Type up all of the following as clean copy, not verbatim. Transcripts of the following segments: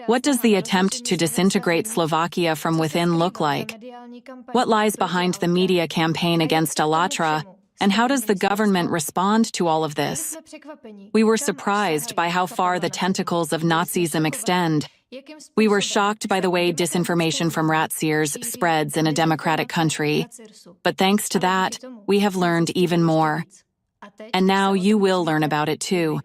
What does the attempt to disintegrate Slovakia from within look like? What lies behind the media campaign against ALLATRA, and how does the government respond to all of this? We were surprised by how far the tentacles of Nazism extend. We were shocked by the way disinformation from RACIRS spreads in a democratic country. But thanks to that, we have learned even more. And now you will learn about it too.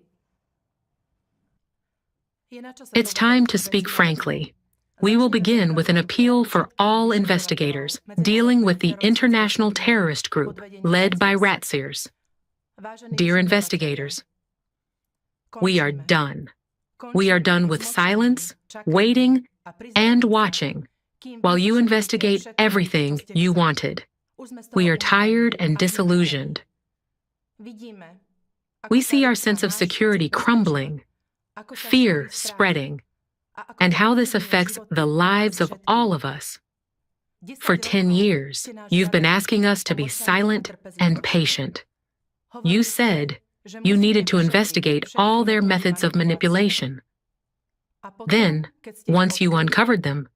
It's time to speak frankly. We will begin with an appeal for all investigators dealing with the international terrorist group led by RACIRS. Dear investigators, we are done. We are done with silence, waiting, and watching while you investigate everything you wanted. We are tired and disillusioned. We see our sense of security crumbling, fear spreading, and how this affects the lives of all of us. For 10 years, you've been asking us to be silent and patient. You said you needed to investigate all their methods of manipulation. Then, once you uncovered them,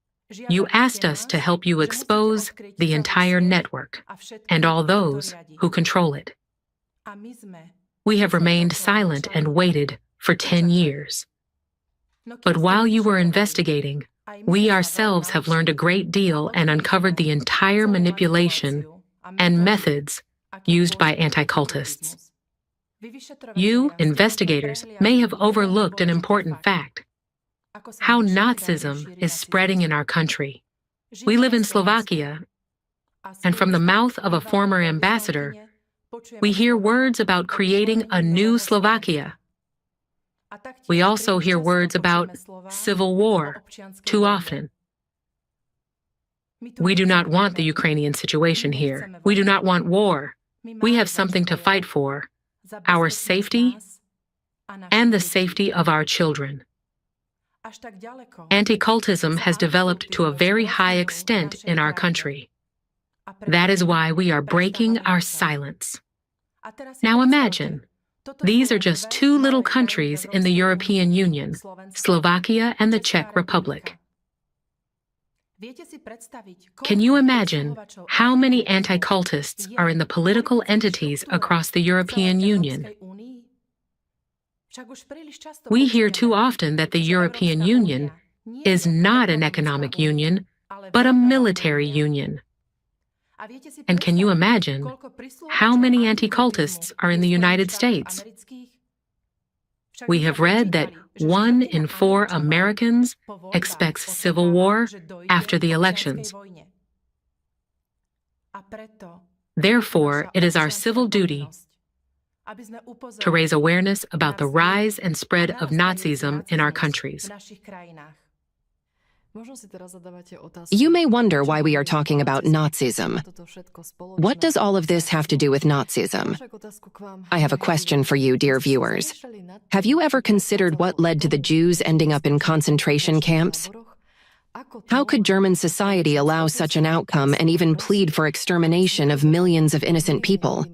you asked us to help you expose the entire network and all those who control it. We have remained silent and waited for 10 years. But while you were investigating, we ourselves have learned a great deal and uncovered the entire manipulation and methods used by anti-cultists. You, investigators, may have overlooked an important fact: how Nazism is spreading in our country. We live in Slovakia, and from the mouth of a former ambassador, we hear words about creating a new Slovakia. We also hear words about civil war too often. We do not want the Ukrainian situation here. We do not want war. We have something to fight for: our safety and the safety of our children. Anti-cultism has developed to a very high extent in our country. That is why we are breaking our silence. Now imagine, these are just two little countries in the European Union, Slovakia and the Czech Republic. Can you imagine how many anti-cultists are in the political entities across the European Union? We hear too often that the European Union is not an economic union, but a military union. And can you imagine how many anti-cultists are in the United States? We have read that 1 in 4 Americans expects civil war after the elections. Therefore, it is our civil duty to raise awareness about the rise and spread of Nazism in our countries. You may wonder why we are talking about Nazism. What does all of this have to do with Nazism? I have a question for you, dear viewers. Have you ever considered what led to the Jews ending up in concentration camps? How could German society allow such an outcome and even plead for extermination of millions of innocent people?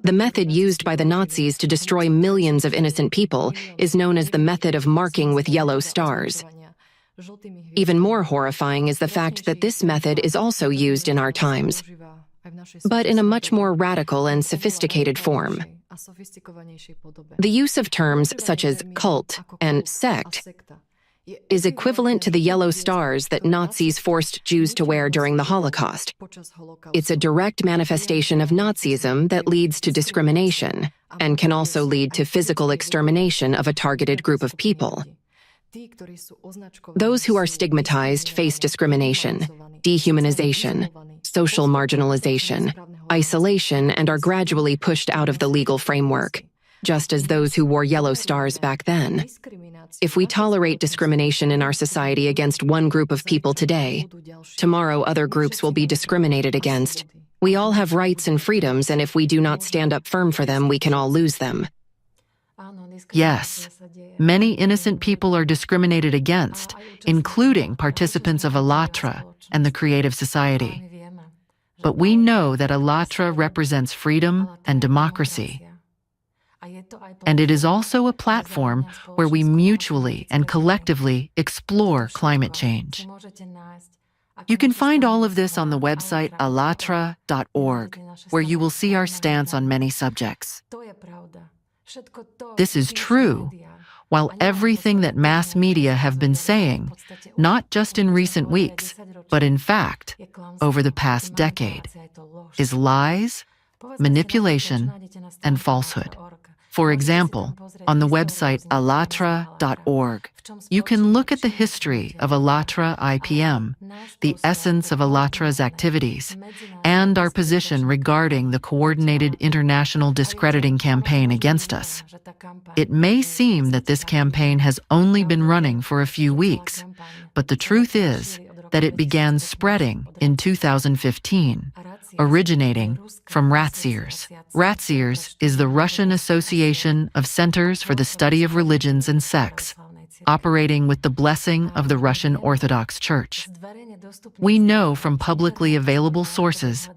The method used by the Nazis to destroy millions of innocent people is known as the method of marking with yellow stars. Even more horrifying is the fact that this method is also used in our times, but in a much more radical and sophisticated form. The use of terms such as cult and sect is equivalent to the yellow stars that Nazis forced Jews to wear during the Holocaust. It's a direct manifestation of Nazism that leads to discrimination and can also lead to physical extermination of a targeted group of people. Those who are stigmatized face discrimination, dehumanization, social marginalization, isolation, and are gradually pushed out of the legal framework, just as those who wore yellow stars back then. If we tolerate discrimination in our society against one group of people today, tomorrow other groups will be discriminated against. We all have rights and freedoms, and if we do not stand up firm for them, we can all lose them. Yes, many innocent people are discriminated against, including participants of ALLATRA and the Creative Society. But we know that ALLATRA represents freedom and democracy. And it is also a platform where we mutually and collectively explore climate change. You can find all of this on the website allatra.org, where you will see our stance on many subjects. This is true, while everything that mass media have been saying, not just in recent weeks, but in fact, over the past decade, is lies, manipulation, and falsehood. For example, on the website allatra.org, you can look at the history of ALLATRA IPM, the essence of ALLATRA's activities, and our position regarding the coordinated international discrediting campaign against us. It may seem that this campaign has only been running for a few weeks, but the truth is that it began spreading in 2015, originating from RACIRS. RACIRS is the Russian Association of Centers for the Study of Religions and Sects, operating with the blessing of the Russian Orthodox Church. We know from publicly available sources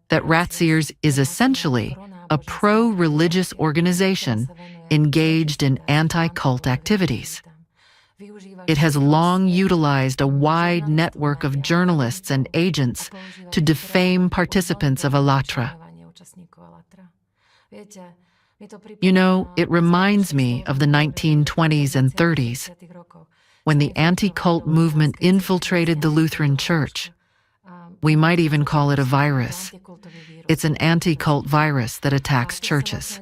that RACIRS is essentially a pro-religious organization engaged in anti-cult activities. It has long utilized a wide network of journalists and agents to defame participants of ALLATRA. You know, it reminds me of the 1920s and 30s, when the anti-cult movement infiltrated the Lutheran Church. We might even call it a virus. It's an anti-cult virus that attacks churches.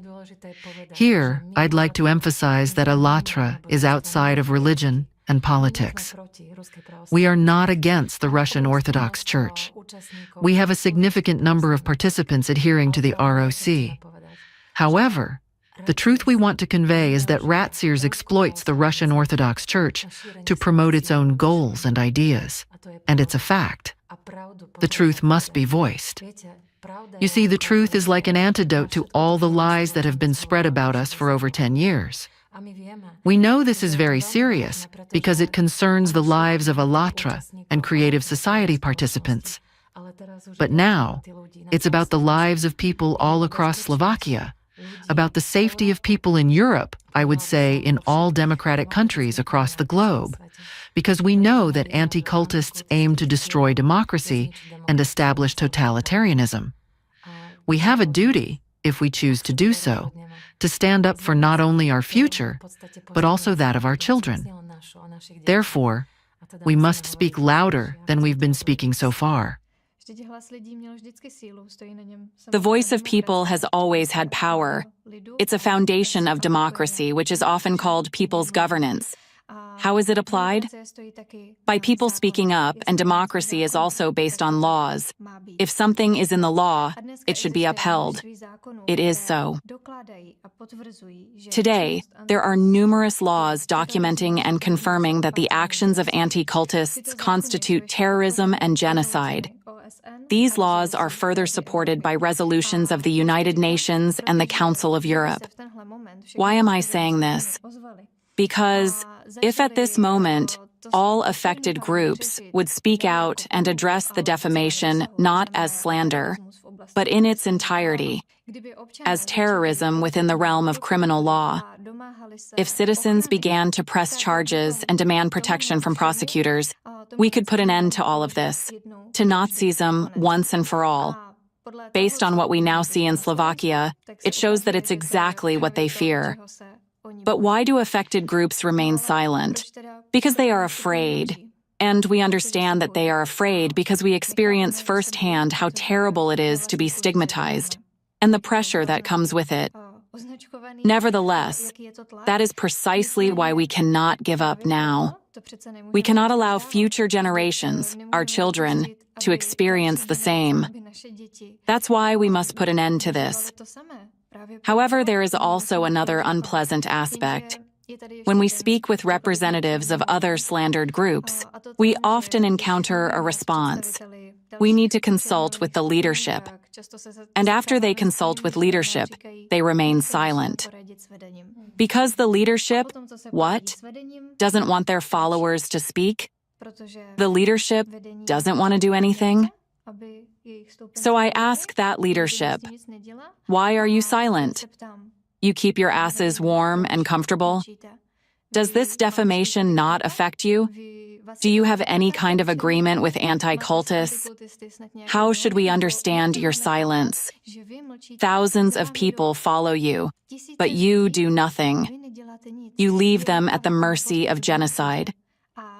Here, I'd like to emphasize that ALLATRA is outside of religion and politics. We are not against the Russian Orthodox Church. We have a significant number of participants adhering to the ROC. However, the truth we want to convey is that RACIRS exploits the Russian Orthodox Church to promote its own goals and ideas. And it's a fact. The truth must be voiced. You see, the truth is like an antidote to all the lies that have been spread about us for over 10 years. We know this is very serious because it concerns the lives of ALLATRA and Creative Society participants. But now, it's about the lives of people all across Slovakia, about the safety of people in Europe, I would say in all democratic countries across the globe, because we know that anti-cultists aim to destroy democracy and establish totalitarianism. We have a duty, if we choose to do so, to stand up for not only our future, but also that of our children. Therefore, we must speak louder than we've been speaking so far. The voice of people has always had power. It's a foundation of democracy, which is often called people's governance. How is it applied? By people speaking up, and democracy is also based on laws. If something is in the law, it should be upheld. It is so. Today, there are numerous laws documenting and confirming that the actions of anti-cultists constitute terrorism and genocide. These laws are further supported by resolutions of the United Nations and the Council of Europe. Why am I saying this? Because if at this moment, all affected groups would speak out and address the defamation not as slander, but in its entirety, as terrorism within the realm of criminal law, if citizens began to press charges and demand protection from prosecutors, we could put an end to all of this, to Nazism once and for all. Based on what we now see in Slovakia, it shows that it's exactly what they fear. But why do affected groups remain silent? Because they are afraid. And we understand that they are afraid because we experience firsthand how terrible it is to be stigmatized, and the pressure that comes with it. Nevertheless, that is precisely why we cannot give up now. We cannot allow future generations, our children, to experience the same. That's why we must put an end to this. However, there is also another unpleasant aspect. When we speak with representatives of other slandered groups, we often encounter a response. We need to consult with the leadership. And after they consult with leadership, they remain silent. Because the leadership, what? Doesn't want their followers to speak? The leadership doesn't want to do anything? So I ask that leadership, why are you silent? You keep your asses warm and comfortable? Does this defamation not affect you? Do you have any kind of agreement with anti-cultists? How should we understand your silence? Thousands of people follow you, but you do nothing. You leave them at the mercy of genocide.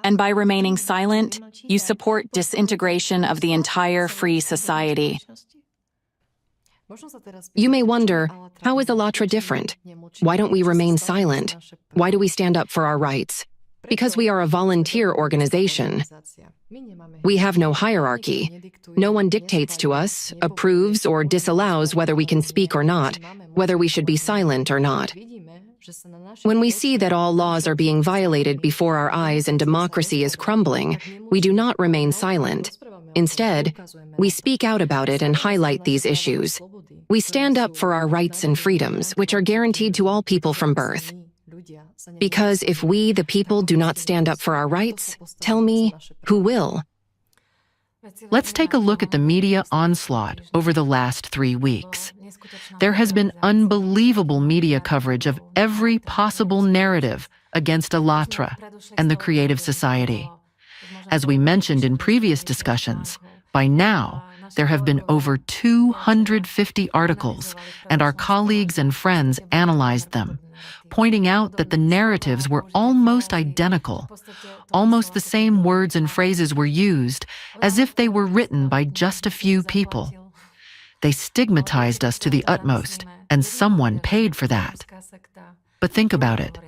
And by remaining silent, you support disintegration of the entire free society. You may wonder, how is ALLATRA different? Why don't we remain silent? Why do we stand up for our rights? Because we are a volunteer organization. We have no hierarchy. No one dictates to us, approves or disallows whether we can speak or not, whether we should be silent or not. When we see that all laws are being violated before our eyes and democracy is crumbling, we do not remain silent. Instead, we speak out about it and highlight these issues. We stand up for our rights and freedoms, which are guaranteed to all people from birth. Because if we, the people, do not stand up for our rights, tell me, who will? Let's take a look at the media onslaught over the last 3 weeks. There has been unbelievable media coverage of every possible narrative against ALLATRA and the creative society. As we mentioned in previous discussions, by now, there have been over 250 articles, and our colleagues and friends analyzed them, pointing out that the narratives were almost identical. Almost the same words and phrases were used, as if they were written by just a few people. They stigmatized us to the utmost, and someone paid for that. But think about it.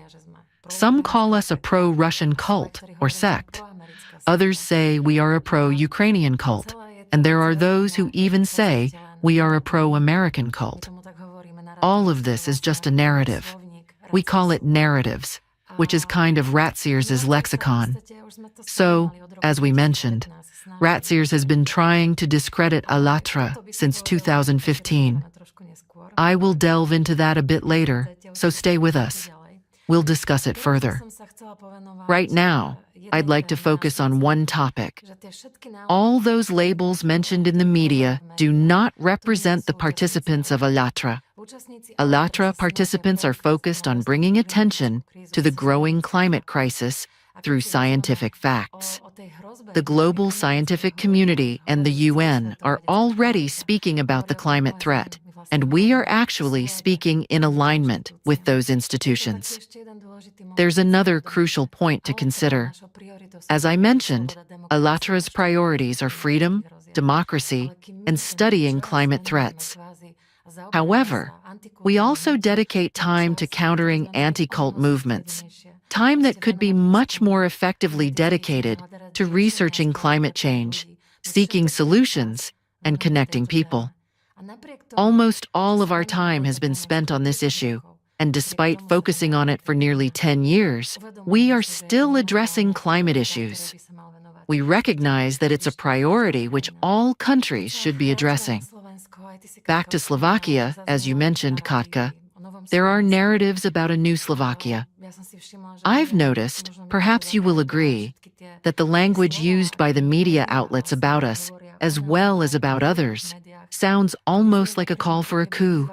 Some call us a pro-Russian cult or sect. Others say we are a pro-Ukrainian cult, and there are those who even say we are a pro-American cult. All of this is just a narrative. We call it narratives, which is kind of RACIRS' lexicon. So, as we mentioned, RACIRS has been trying to discredit ALLATRA since 2015. I will delve into that a bit later, so stay with us. We'll discuss it further. Right now, I'd like to focus on one topic. All those labels mentioned in the media do not represent the participants of ALLATRA. ALLATRA participants are focused on bringing attention to the growing climate crisis through scientific facts. The global scientific community and the UN are already speaking about the climate threat, and we are actually speaking in alignment with those institutions. There's another crucial point to consider. As I mentioned, ALLATRA's priorities are freedom, democracy, and studying climate threats. However, we also dedicate time to countering anti-cult movements, time that could be much more effectively dedicated to researching climate change, seeking solutions, and connecting people. Almost all of our time has been spent on this issue, and despite focusing on it for nearly 10 years, we are still addressing climate issues. We recognize that it's a priority which all countries should be addressing. Back to Slovakia, as you mentioned, Katka, there are narratives about a new Slovakia. I've noticed, perhaps you will agree, that the language used by the media outlets about us, as well as about others, sounds almost like a call for a coup.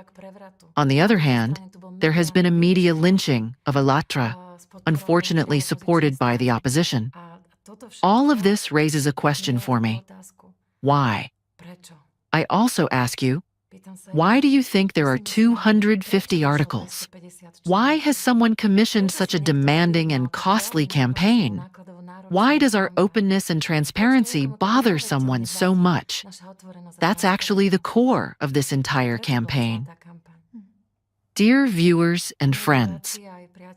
On the other hand, there has been a media lynching of ALLATRA, unfortunately supported by the opposition. All of this raises a question for me. Why? I also ask you, why do you think there are 250 articles? Why has someone commissioned such a demanding and costly campaign? Why does our openness and transparency bother someone so much? That's actually the core of this entire campaign. Dear viewers and friends,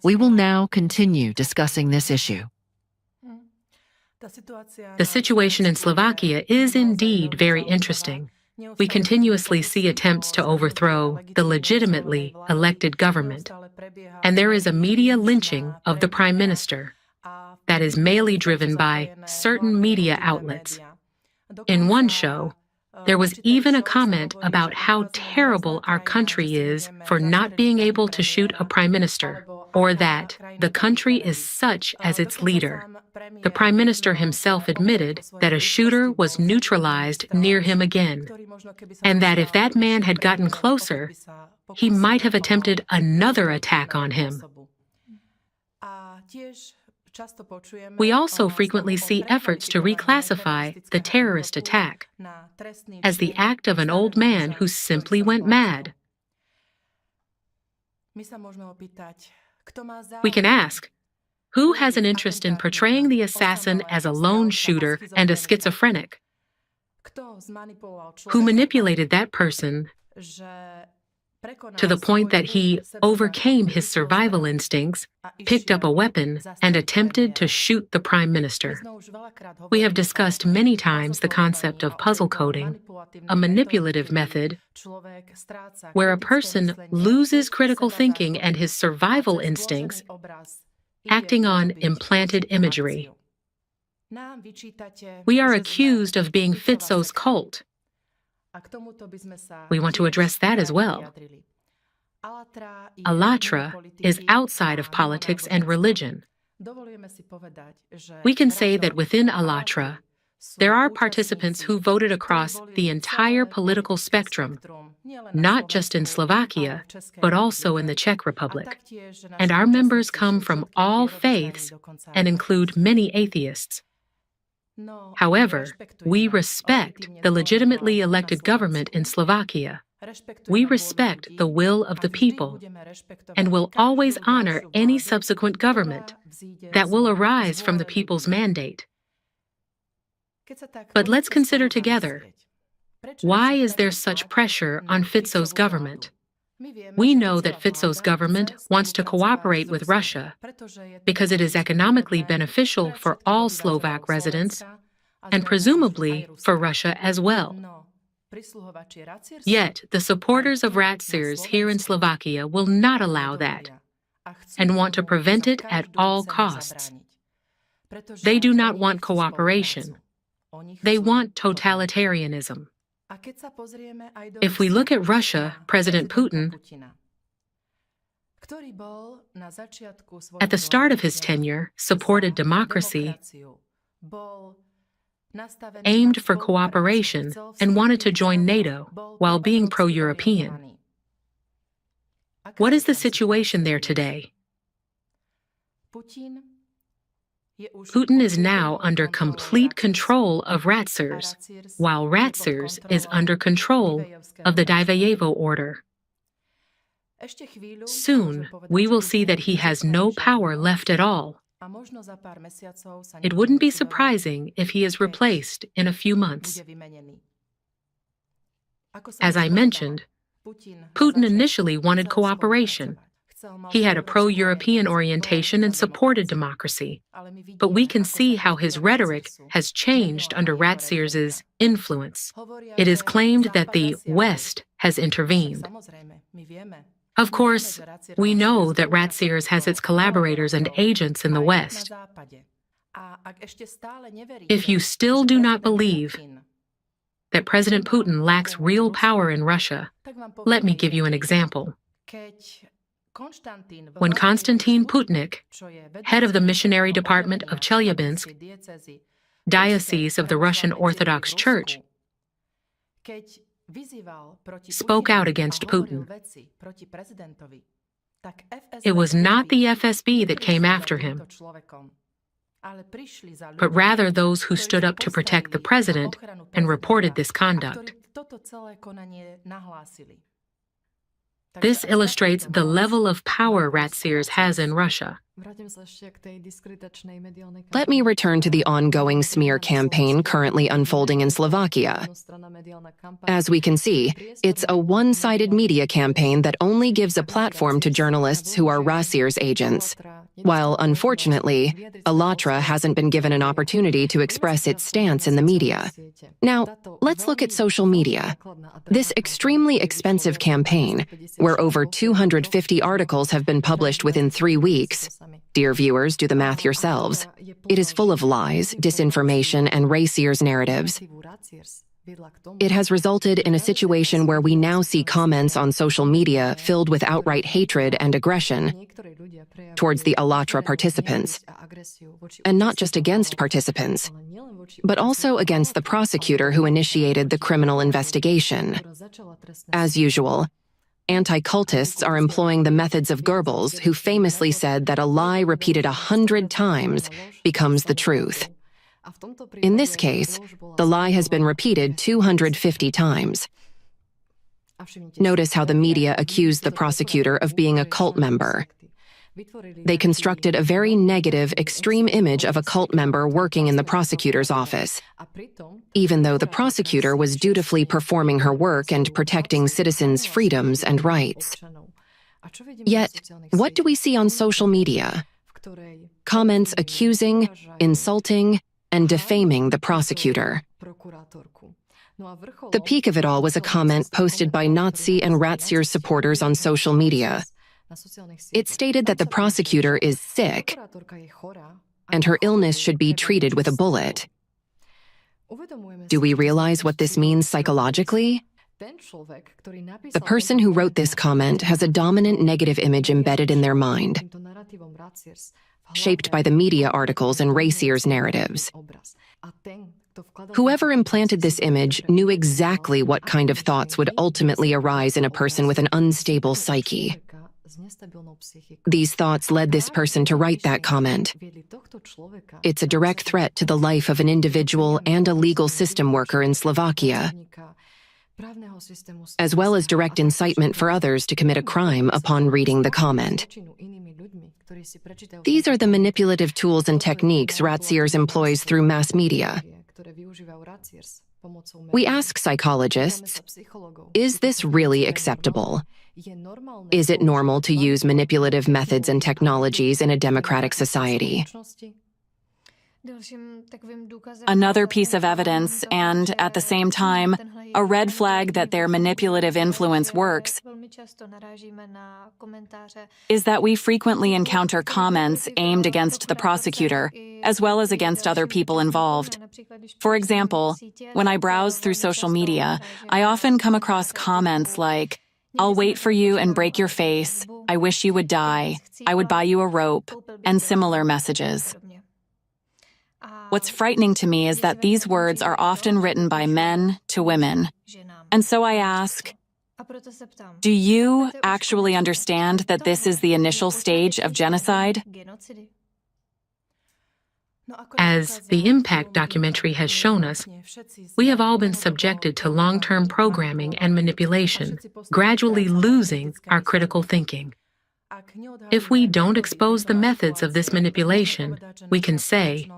we will now continue discussing this issue. The situation in Slovakia is indeed very interesting. We continuously see attempts to overthrow the legitimately elected government, and there is a media lynching of the Prime Minister that is mainly driven by certain media outlets. In one show, there was even a comment about how terrible our country is for not being able to shoot a prime minister. or that the country is such as its leader. The Prime Minister himself admitted that a shooter was neutralized near him again, and that if that man had gotten closer, he might have attempted another attack on him. We also frequently see efforts to reclassify the terrorist attack as the act of an old man who simply went mad. We can ask, who has an interest in portraying the assassin as a lone shooter and a schizophrenic? Who manipulated that person to the point that he overcame his survival instincts, picked up a weapon, and attempted to shoot the Prime Minister? We have discussed many times the concept of puzzle coding, a manipulative method where a person loses critical thinking and his survival instincts, acting on implanted imagery. We are accused of being Fitzo's cult. We want to address that as well. ALLATRA is outside of politics and religion. We can say that within ALLATRA, there are participants who voted across the entire political spectrum, not just in Slovakia, but also in the Czech Republic. And our members come from all faiths and include many atheists. However, we respect the legitimately elected government in Slovakia. We respect the will of the people and will always honor any subsequent government that will arise from the people's mandate. But let's consider together, why is there such pressure on Fitzo's government? We know that Fitzo's government wants to cooperate with Russia because it is economically beneficial for all Slovak residents and presumably for Russia as well. Yet, the supporters of RACIRS here in Slovakia will not allow that and want to prevent it at all costs. They do not want cooperation. They want totalitarianism. If we look at Russia, President Putin, at the start of his tenure, supported democracy, aimed for cooperation, and wanted to join NATO while being pro-European. What is the situation there today? Putin is now under complete control of RACIRS, while RACIRS is under control of the Diveyevo order. Soon, we will see that he has no power left at all. It wouldn't be surprising if he is replaced in a few months. As I mentioned, Putin initially wanted cooperation. He had a pro-European orientation and supported democracy. But we can see how his rhetoric has changed under RACIRS's influence. It is claimed that the West has intervened. Of course, we know that RACIRS has its collaborators and agents in the West. If you still do not believe that President Putin lacks real power in Russia, let me give you an example. When Konstantin Putnik, head of the missionary department of Chelyabinsk, diocese of the Russian Orthodox Church, spoke out against Putin, it was not the FSB that came after him, but rather those who stood up to protect the president and reported this conduct. This illustrates the level of power RACIRS has in Russia. Let me return to the ongoing smear campaign currently unfolding in Slovakia. As we can see, it's a one-sided media campaign that only gives a platform to journalists who are RACIRS agents, while unfortunately, ALLATRA hasn't been given an opportunity to express its stance in the media. Now, let's look at social media. This extremely expensive campaign, where over 250 articles have been published within 3 weeks, dear viewers, do the math yourselves. It is full of lies, disinformation, and RACIRS narratives. It has resulted in a situation where we now see comments on social media filled with outright hatred and aggression towards the ALLATRA participants, and not just against participants, but also against the prosecutor who initiated the criminal investigation. As usual, anti-cultists are employing the methods of Goebbels, who famously said that a lie repeated 100 times becomes the truth. In this case, the lie has been repeated 250 times. Notice how the media accused the prosecutor of being a cult member. They constructed a very negative, extreme image of a cult member working in the prosecutor's office, even though the prosecutor was dutifully performing her work and protecting citizens' freedoms and rights. Yet, what do we see on social media? Comments accusing, insulting, and defaming the prosecutor. The peak of it all was a comment posted by Nazi and RACIRS supporters on social media. It stated that the prosecutor is sick, and her illness should be treated with a bullet. Do we realize what this means psychologically? The person who wrote this comment has a dominant negative image embedded in their mind, shaped by the media articles and RACIRS narratives. Whoever implanted this image knew exactly what kind of thoughts would ultimately arise in a person with an unstable psyche. These thoughts led this person to write that comment. It's a direct threat to the life of an individual and a legal system worker in Slovakia, as well as direct incitement for others to commit a crime upon reading the comment. These are the manipulative tools and techniques RACIRS employs through mass media. We ask psychologists, is this really acceptable? Is it normal to use manipulative methods and technologies in a democratic society? Another piece of evidence, and at the same time, a red flag that their manipulative influence works, is that we frequently encounter comments aimed against the prosecutor, as well as against other people involved. For example, when I browse through social media, I often come across comments like, "I'll wait for you and break your face," "I wish you would die," "I would buy you a rope," and similar messages. What's frightening to me is that these words are often written by men to women. And so I ask, do you actually understand that this is the initial stage of genocide? As the Impact documentary has shown us, we have all been subjected to long-term programming and manipulation, gradually losing our critical thinking. If we don't expose the methods of this manipulation, we can say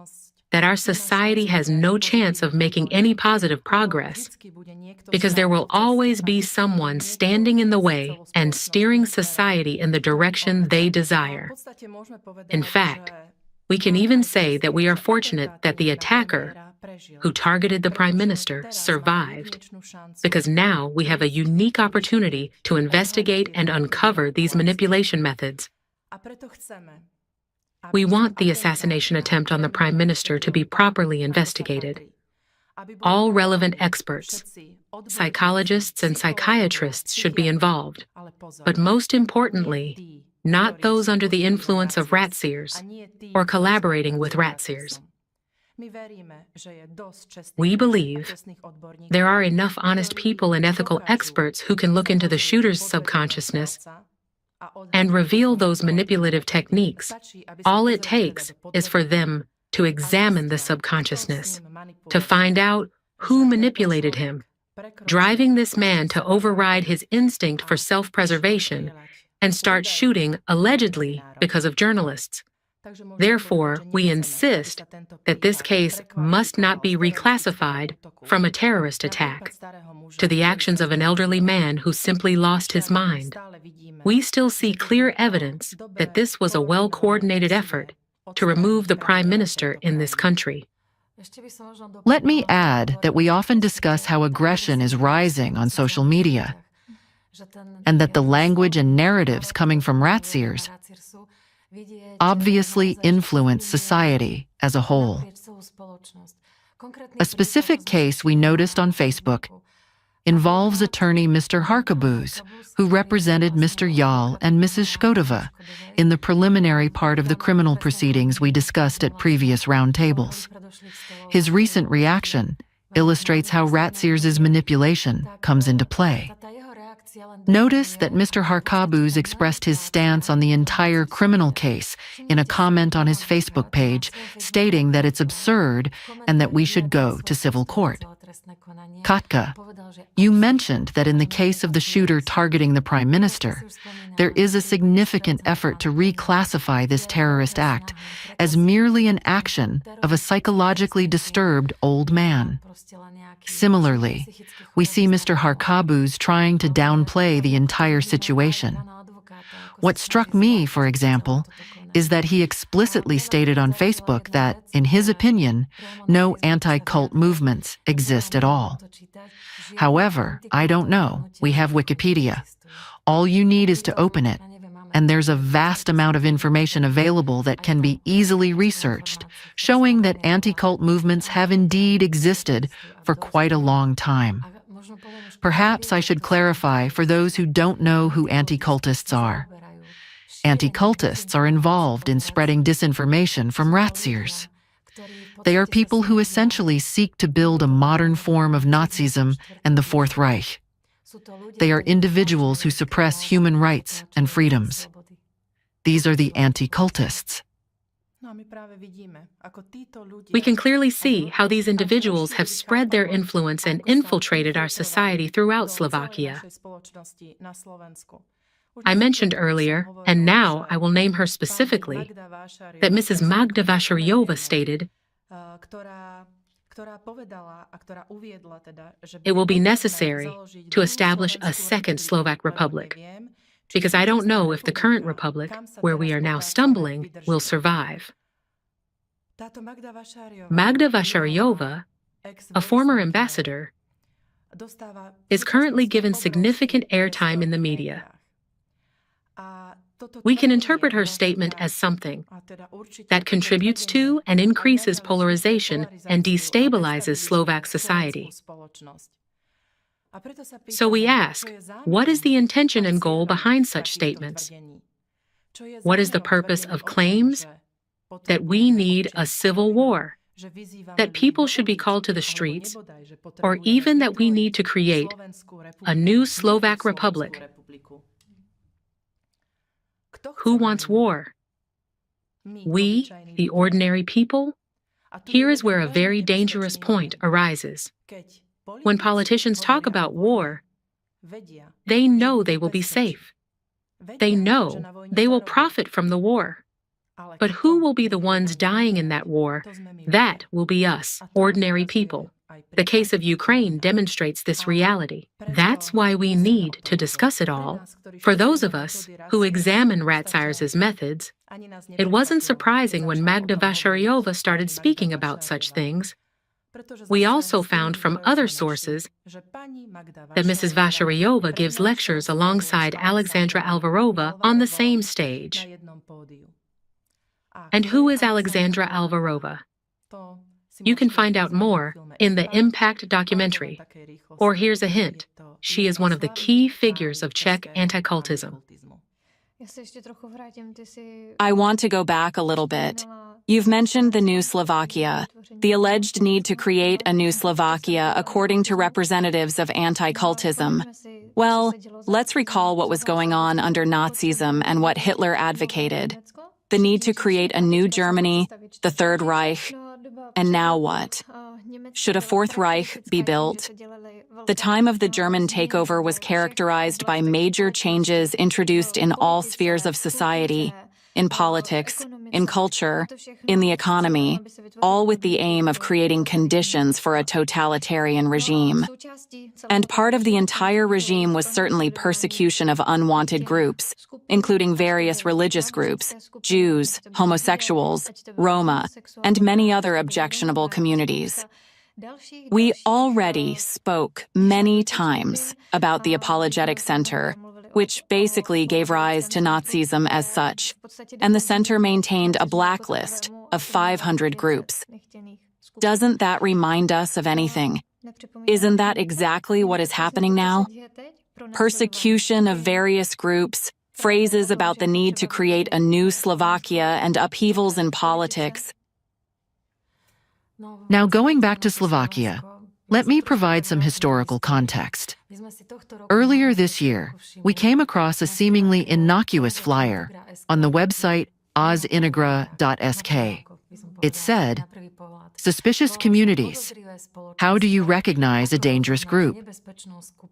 that our society has no chance of making any positive progress, because there will always be someone standing in the way and steering society in the direction they desire. In fact, we can even say that we are fortunate that the attacker, who targeted the Prime Minister, survived, because now we have a unique opportunity to investigate and uncover these manipulation methods. We want the assassination attempt on the Prime Minister to be properly investigated. All relevant experts, psychologists and psychiatrists should be involved, but most importantly, not those under the influence of RACIRS or collaborating with RACIRS. We believe there are enough honest people and ethical experts who can look into the shooter's subconsciousness and reveal those manipulative techniques. All it takes is for them to examine the subconsciousness, to find out who manipulated him, driving this man to override his instinct for self-preservation and start shooting allegedly because of journalists. Therefore, we insist that this case must not be reclassified from a terrorist attack to the actions of an elderly man who simply lost his mind. We still see clear evidence that this was a well-coordinated effort to remove the Prime Minister in this country. Let me add that we often discuss how aggression is rising on social media, and that the language and narratives coming from RACIRS obviously influence society as a whole. A specific case we noticed on Facebook involves attorney Mr. Harkabuz, who represented Mr. Yal and Mrs. Shkodova in the preliminary part of the criminal proceedings we discussed at previous roundtables. His recent reaction illustrates how RACIRS' manipulation comes into play. Notice that Mr. Harkabuz expressed his stance on the entire criminal case in a comment on his Facebook page, stating that it's absurd and that we should go to civil court. Katka, you mentioned that in the case of the shooter targeting the Prime Minister, there is a significant effort to reclassify this terrorist act as merely an action of a psychologically disturbed old man. Similarly, we see Mr. Harkabuz trying to downplay the entire situation. What struck me, for example, is that he explicitly stated on Facebook that, in his opinion, no anti-cult movements exist at all. However, I don't know. We have Wikipedia. All you need is to open it, and there's a vast amount of information available that can be easily researched, showing that anti-cult movements have indeed existed for quite a long time. Perhaps I should clarify for those who don't know who anti-cultists are. Anti-cultists are involved in spreading disinformation from RACIRS. They are people who essentially seek to build a modern form of Nazism and the Fourth Reich. They are individuals who suppress human rights and freedoms. These are the anti-cultists. We can clearly see how these individuals have spread their influence and infiltrated our society throughout Slovakia. I mentioned earlier, and now I will name her specifically, that Mrs. Magda Vašariová stated, "It will be necessary to establish a second Slovak Republic, because I don't know if the current republic, where we are now stumbling, will survive." Magda Vašariová, a former ambassador, is currently given significant airtime in the media. We can interpret her statement as something that contributes to and increases polarization and destabilizes Slovak society. So we ask, what is the intention and goal behind such statements? What is the purpose of claims that we need a civil war, that people should be called to the streets, or even that we need to create a new Slovak Republic? Who wants war? We, the ordinary people? Here is where a very dangerous point arises. When politicians talk about war, they know they will be safe. They know they will profit from the war. But who will be the ones dying in that war? That will be us, ordinary people. The case of Ukraine demonstrates this reality. That's why we need to discuss it all. For those of us who examine RACIRS' methods, it wasn't surprising when Magda Vašariová started speaking about such things. We also found from other sources that Mrs. Vašariová gives lectures alongside Alexandra Alvarova on the same stage. And who is Alexandra Alvarova? You can find out more in the Impact documentary. Or here's a hint. She is one of the key figures of Czech anti-cultism. I want to go back a little bit. You've mentioned the new Slovakia, the alleged need to create a new Slovakia according to representatives of anti-cultism. Well, let's recall what was going on under Nazism and what Hitler advocated. The need to create a new Germany, the Third Reich, and now what? Should a Fourth Reich be built? The time of the German takeover was characterized by major changes introduced in all spheres of society, in politics, in culture, in the economy, all with the aim of creating conditions for a totalitarian regime. And part of the entire regime was certainly persecution of unwanted groups, including various religious groups, Jews, homosexuals, Roma, and many other objectionable communities. We already spoke many times about the Apologetic Center, which basically gave rise to Nazism as such, and the center maintained a blacklist of 500 groups. Doesn't that remind us of anything? Isn't that exactly what is happening now? Persecution of various groups, phrases about the need to create a new Slovakia, and upheavals in politics. Now, going back to Slovakia, let me provide some historical context. Earlier this year, we came across a seemingly innocuous flyer on the website ozintegra.sk. It said, "Suspicious communities. How do you recognize a dangerous group?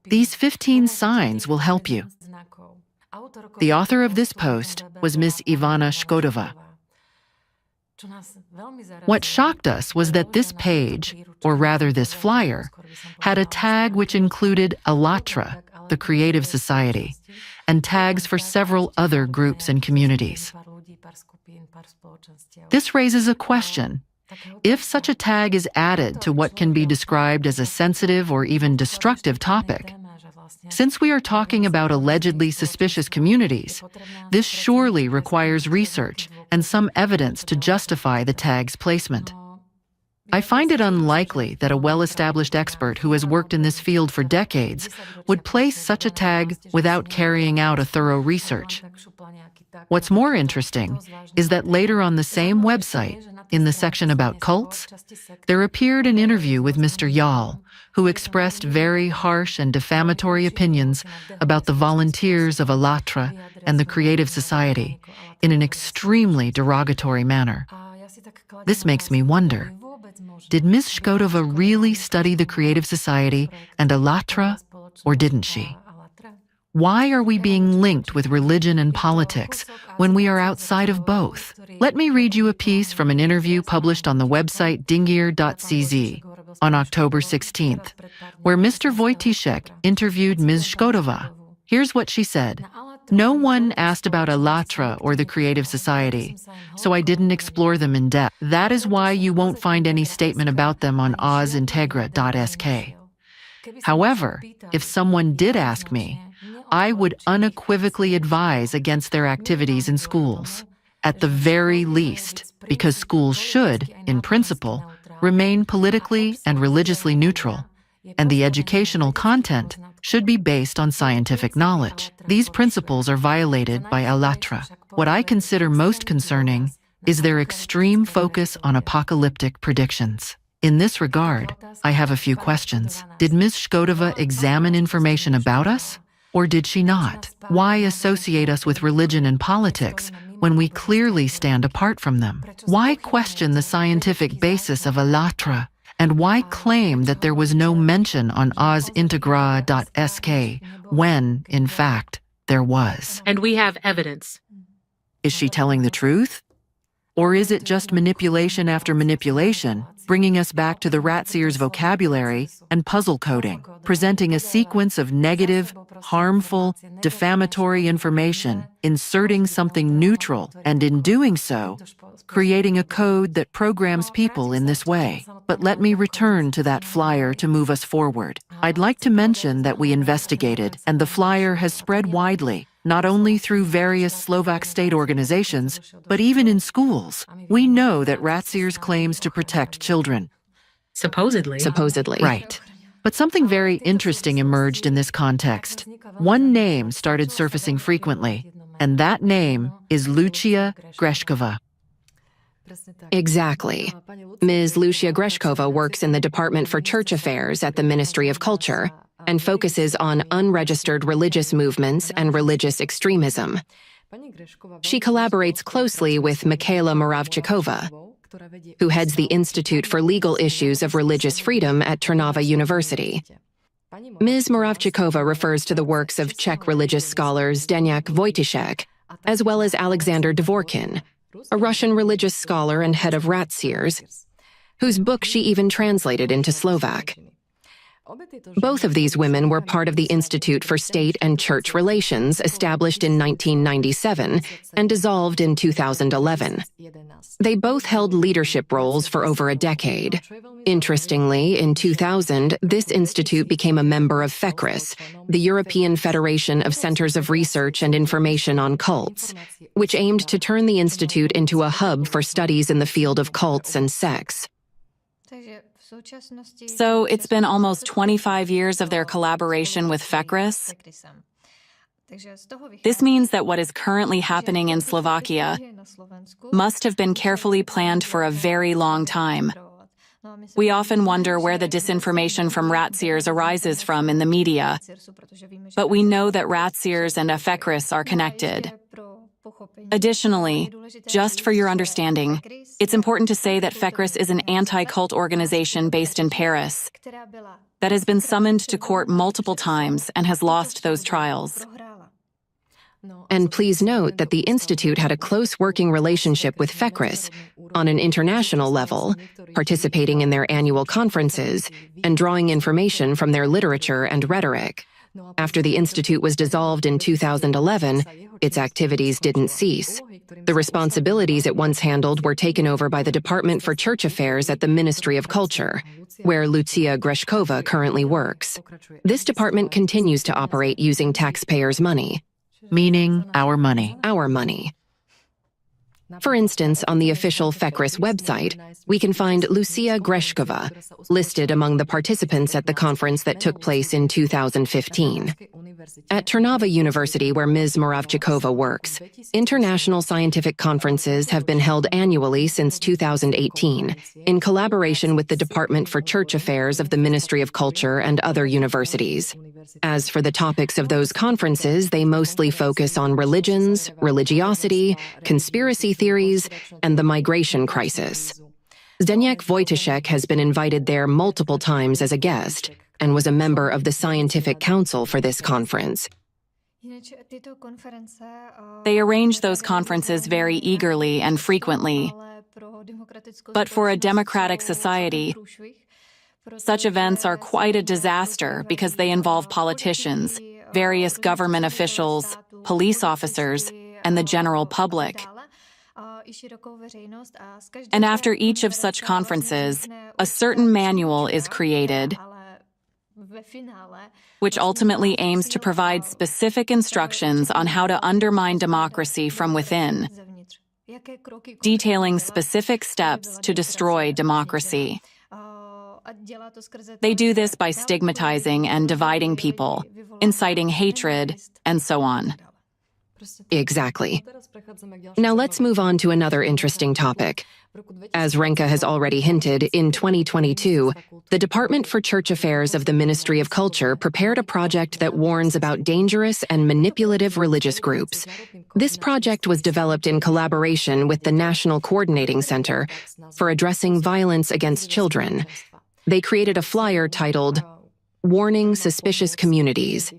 These 15 signs will help you." The author of this post was Ms. Ivana Škodová. What shocked us was that this page, or rather this flyer, had a tag which included ALLATRA, the Creative Society, and tags for several other groups and communities. This raises a question. If such a tag is added to what can be described as a sensitive or even destructive topic, since we are talking about allegedly suspicious communities, this surely requires research and some evidence to justify the tag's placement. I find it unlikely that a well-established expert who has worked in this field for decades would place such a tag without carrying out a thorough research. What's more interesting is that later on the same website, in the section about cults, there appeared an interview with Mr. Yall, who expressed very harsh and defamatory opinions about the volunteers of ALLATRA and the Creative Society in an extremely derogatory manner. This makes me wonder, did Ms. Škodová really study the Creative Society and ALLATRA, or didn't she? Why are we being linked with religion and politics when we are outside of both? Let me read you a piece from an interview published on the website dingier.cz on October 16th, where Mr. Wojciech interviewed Ms. Škodová. Here's what she said. "No one asked about ALLATRA or the Creative Society, so I didn't explore them in depth. That is why you won't find any statement about them on ozintegra.sk. However, if someone did ask me, I would unequivocally advise against their activities in schools, at the very least, because schools should, in principle, remain politically and religiously neutral, and the educational content should be based on scientific knowledge. These principles are violated by ALLATRA. What I consider most concerning is their extreme focus on apocalyptic predictions. In this regard, I have a few questions. Did Ms. Škodová examine information about us? Or did she not? Why associate us with religion and politics when we clearly stand apart from them? Why question the scientific basis of ALLATRA? And why claim that there was no mention on ozintegra.sk when, in fact, there was? And we have evidence. Is she telling the truth? Or is it just manipulation after manipulation, bringing us back to the RACIRS vocabulary and puzzle coding, presenting a sequence of negative, harmful, defamatory information, inserting something neutral, and in doing so, creating a code that programs people in this way? But let me return to that flyer to move us forward. I'd like to mention that we investigated, and the flyer has spread widely, not only through various Slovak state organizations, but even in schools. We know that RACIRS claims to protect children. Supposedly. Right. But something very interesting emerged in this context. One name started surfacing frequently, and that name is Lucia Grešková. Exactly. Ms. Lucia Grešková works in the Department for Church Affairs at the Ministry of Culture and focuses on unregistered religious movements and religious extremism. She collaborates closely with Michaela Moravčíková, who heads the Institute for Legal Issues of Religious Freedom at Trnava University. Ms. Moravčíková refers to the works of Czech religious scholar Zdeněk Wojciech, as well as Alexander Dvorkin, a Russian religious scholar and head of RACIRS, whose book she even translated into Slovak. Both of these women were part of the Institute for State and Church Relations, established in 1997 and dissolved in 2011. They both held leadership roles for over a decade. Interestingly, in 2000, this institute became a member of FECRIS, the European Federation of Centers of Research and Information on Cults, which aimed to turn the institute into a hub for studies in the field of cults and sex. So it's been almost 25 years of their collaboration with FECRIS. This means that what is currently happening in Slovakia must have been carefully planned for a very long time. We often wonder where the disinformation from RACIRS arises from in the media, but we know that RACIRS and FECRIS are connected. Additionally, just for your understanding, it's important to say that FECRIS is an anti-cult organization based in Paris that has been summoned to court multiple times and has lost those trials. And please note that the Institute had a close working relationship with FECRIS on an international level, participating in their annual conferences and drawing information from their literature and rhetoric. After the Institute was dissolved in 2011, its activities didn't cease. The responsibilities it once handled were taken over by the Department for Church Affairs at the Ministry of Culture, where Lucia Greshkova currently works. This department continues to operate using taxpayers' money. Meaning our money. Our money. For instance, on the official FECRIS website, we can find Lucia Greshkova listed among the participants at the conference that took place in 2015. At Trnava University, where Ms. Moravchikova works, international scientific conferences have been held annually since 2018, in collaboration with the Department for Church Affairs of the Ministry of Culture and other universities. As for the topics of those conferences, they mostly focus on religions, religiosity, conspiracy theories, and the migration crisis. Zdeněk Wojtyszek has been invited there multiple times as a guest and was a member of the Scientific Council for this conference. They arrange those conferences very eagerly and frequently. But for a democratic society, such events are quite a disaster because they involve politicians, various government officials, police officers, and the general public. And after each of such conferences, a certain manual is created, which ultimately aims to provide specific instructions on how to undermine democracy from within, detailing specific steps to destroy democracy. They do this by stigmatizing and dividing people, inciting hatred, and so on. Exactly. Now let's move on to another interesting topic. As Renka has already hinted, in 2022, the Department for Church Affairs of the Ministry of Culture prepared a project that warns about dangerous and manipulative religious groups. This project was developed in collaboration with the National Coordinating Center for Addressing Violence Against Children. They created a flyer titled, "Warning Suspicious Communities,"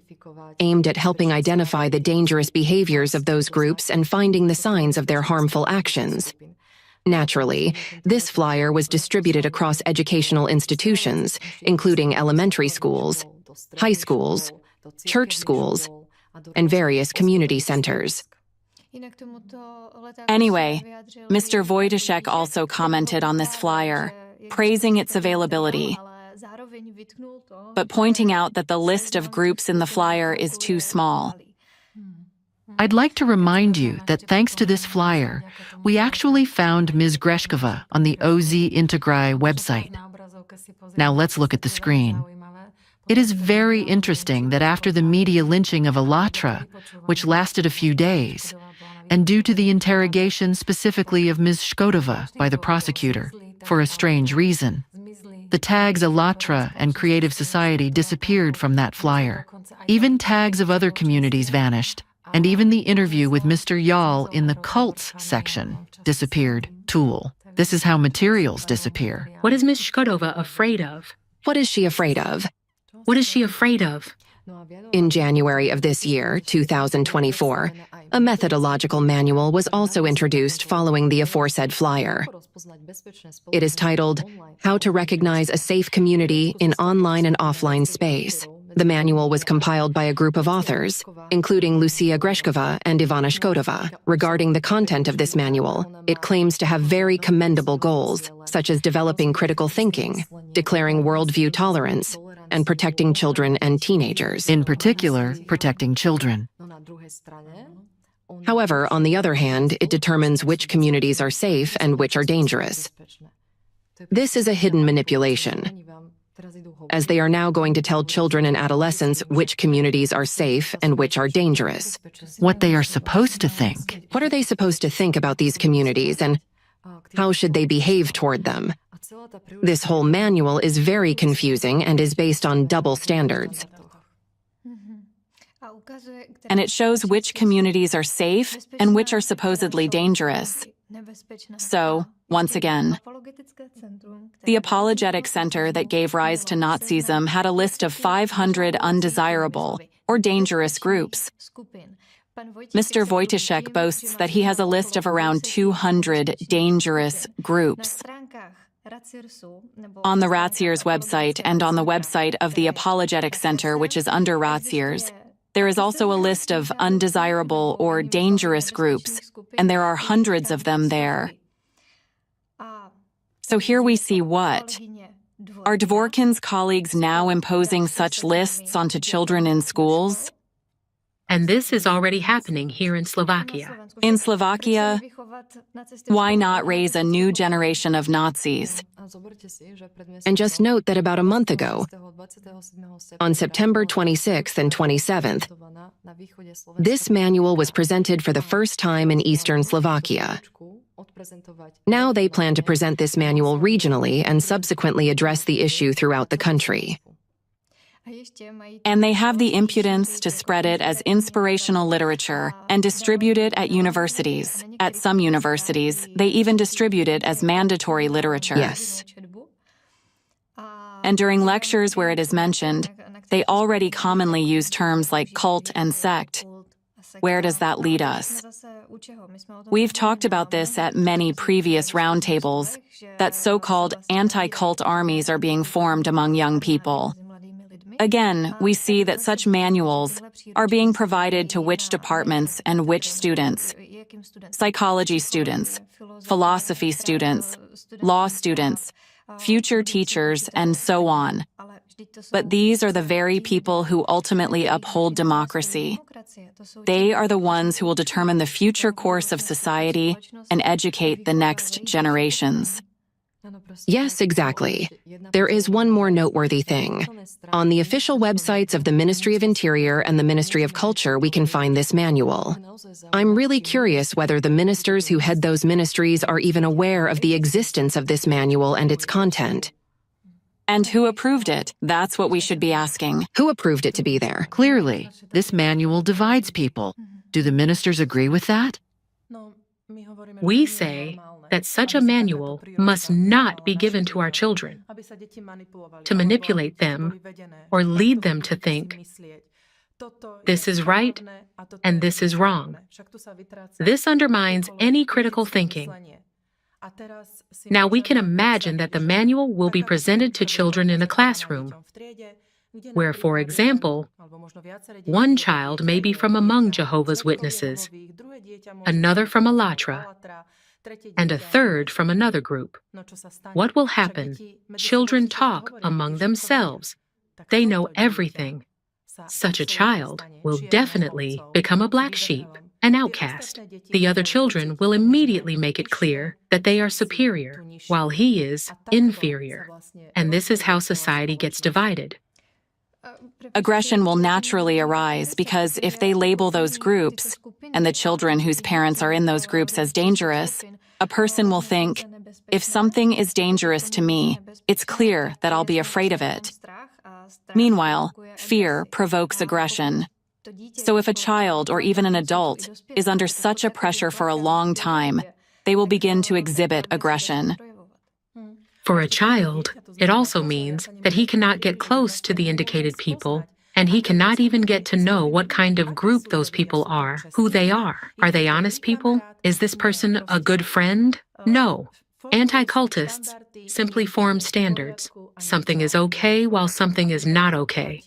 aimed at helping identify the dangerous behaviors of those groups and finding the signs of their harmful actions. Naturally, this flyer was distributed across educational institutions, including elementary schools, high schools, church schools, and various community centers. Anyway, Mr. Wojtyszek also commented on this flyer, praising its availability, but pointing out that the list of groups in the flyer is too small. I'd like to remind you that thanks to this flyer, we actually found Ms. Greshkova on the OZ Integrai website. Now let's look at the screen. It is very interesting that after the media lynching of ALLATRA, which lasted a few days, and due to the interrogation specifically of Ms. Shkodova by the prosecutor, for a strange reason, the tags ALLATRA and Creative Society disappeared from that flyer. Even tags of other communities vanished, and even the interview with Mr. Yal in the cults section disappeared. Tool. This is how materials disappear. What is Ms. Shkodova afraid of? What is she afraid of? What is she afraid of? In January of this year, 2024, a methodological manual was also introduced following the aforesaid flyer. It is titled, "How to Recognize a Safe Community in Online and Offline Space." The manual was compiled by a group of authors, including Lucia Greshkova and Ivana Shkodova. Regarding the content of this manual, it claims to have very commendable goals, such as developing critical thinking, declaring worldview tolerance, and protecting children and teenagers. In particular, protecting children. However, on the other hand, it determines which communities are safe and which are dangerous. This is a hidden manipulation, as they are now going to tell children and adolescents which communities are safe and which are dangerous. What they are supposed to think. What are they supposed to think about these communities, and how should they behave toward them? This whole manual is very confusing and is based on double standards. And it shows which communities are safe and which are supposedly dangerous. So, once again, the Apologetic Center that gave rise to Nazism had a list of 500 undesirable or dangerous groups. Mr. Wojciech boasts that he has a list of around 200 dangerous groups. On the RACIRS website and on the website of the Apologetic Center, which is under RACIRS, there is also a list of undesirable or dangerous groups, and there are hundreds of them there. So here we see what? Are Dworkin's colleagues now imposing such lists onto children in schools? And this is already happening here in Slovakia. In Slovakia, why not raise a new generation of Nazis? And just note that about a month ago, on September 26th and 27th, this manual was presented for the first time in eastern Slovakia. Now they plan to present this manual regionally and subsequently address the issue throughout the country. And they have the impudence to spread it as inspirational literature and distribute it at universities. At some universities, they even distribute it as mandatory literature. Yes. And during lectures where it is mentioned, they already commonly use terms like cult and sect. Where does that lead us? We've talked about this at many previous roundtables, that so-called anti-cult armies are being formed among young people. Again, we see that such manuals are being provided to which departments and which students. Psychology students, philosophy students, law students, future teachers, and so on. But these are the very people who ultimately uphold democracy. They are the ones who will determine the future course of society and educate the next generations. Yes, exactly. There is one more noteworthy thing. On the official websites of the Ministry of Interior and the Ministry of Culture, we can find this manual. I'm really curious whether the ministers who head those ministries are even aware of the existence of this manual and its content. And who approved it? That's what we should be asking. Who approved it to be there? Clearly, this manual divides people. Do the ministers agree with that? We say that such a manual must not be given to our children to manipulate them or lead them to think, this is right and this is wrong. This undermines any critical thinking. Now we can imagine that the manual will be presented to children in a classroom, where, for example, one child may be from among Jehovah's Witnesses, another from ALLATRA, and a third from another group. What will happen? Children talk among themselves. They know everything. Such a child will definitely become a black sheep, an outcast. The other children will immediately make it clear that they are superior, while he is inferior. And this is how society gets divided. Aggression will naturally arise because if they label those groups, and the children whose parents are in those groups as dangerous, a person will think, if something is dangerous to me, it's clear that I'll be afraid of it. Meanwhile, fear provokes aggression. So if a child or even an adult is under such a pressure for a long time, they will begin to exhibit aggression. For a child, it also means that he cannot get close to the indicated people, and he cannot even get to know what kind of group those people are, who they are. Are they honest people? Is this person a good friend? No. Anti-cultists simply form standards. Something is okay while something is not okay.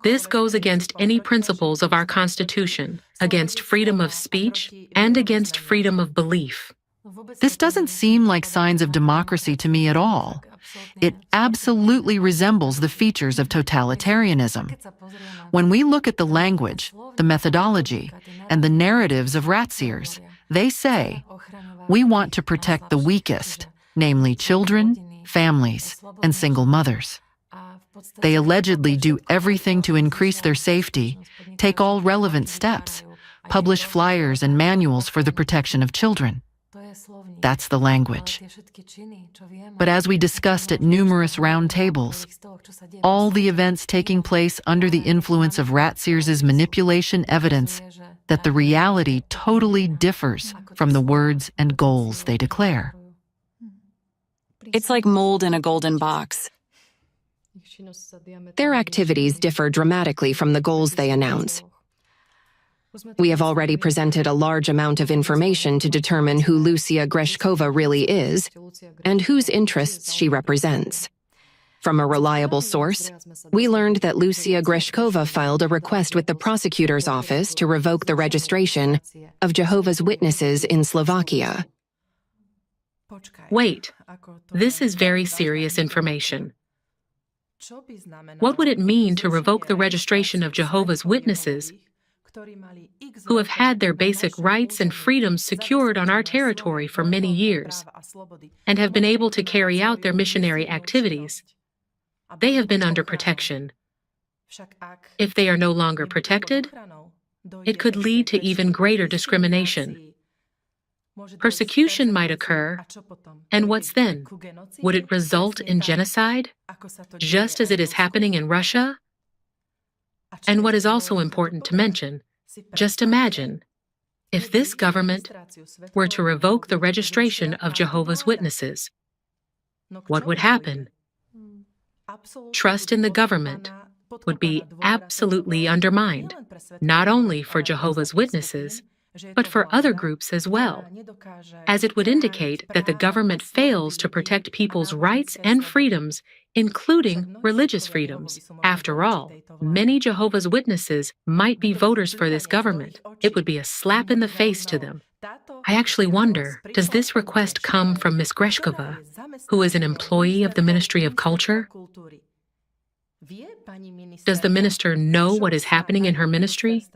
This goes against any principles of our Constitution, against freedom of speech, and against freedom of belief. This doesn't seem like signs of democracy to me at all. It absolutely resembles the features of totalitarianism. When we look at the language, the methodology, and the narratives of RACIRS, they say, we want to protect the weakest, namely children, families, and single mothers. They allegedly do everything to increase their safety, take all relevant steps, publish flyers and manuals for the protection of children. That's the language. But as we discussed at numerous roundtables, all the events taking place under the influence of RACIRS' manipulation evidence that the reality totally differs from the words and goals they declare. It's like mold in a golden box. Their activities differ dramatically from the goals they announce. We have already presented a large amount of information to determine who Lucia Greshkova really is and whose interests she represents. From a reliable source, we learned that Lucia Greshkova filed a request with the prosecutor's office to revoke the registration of Jehovah's Witnesses in Slovakia. Wait, this is very serious information. What would it mean to revoke the registration of Jehovah's Witnesses who have had their basic rights and freedoms secured on our territory for many years and have been able to carry out their missionary activities? They have been under protection. If they are no longer protected, it could lead to even greater discrimination. Persecution might occur, and what's then? Would it result in genocide, just as it is happening in Russia? And what is also important to mention, just imagine, if this government were to revoke the registration of Jehovah's Witnesses, what would happen? Trust in the government would be absolutely undermined, not only for Jehovah's Witnesses, but for other groups as well, as it would indicate that the government fails to protect people's rights and freedoms, including religious freedoms. After all, many Jehovah's Witnesses might be voters for this government. It would be a slap in the face to them. I actually wonder, does this request come from Ms. Greshkova, who is an employee of the Ministry of Culture? Does the minister know what is happening in her ministry?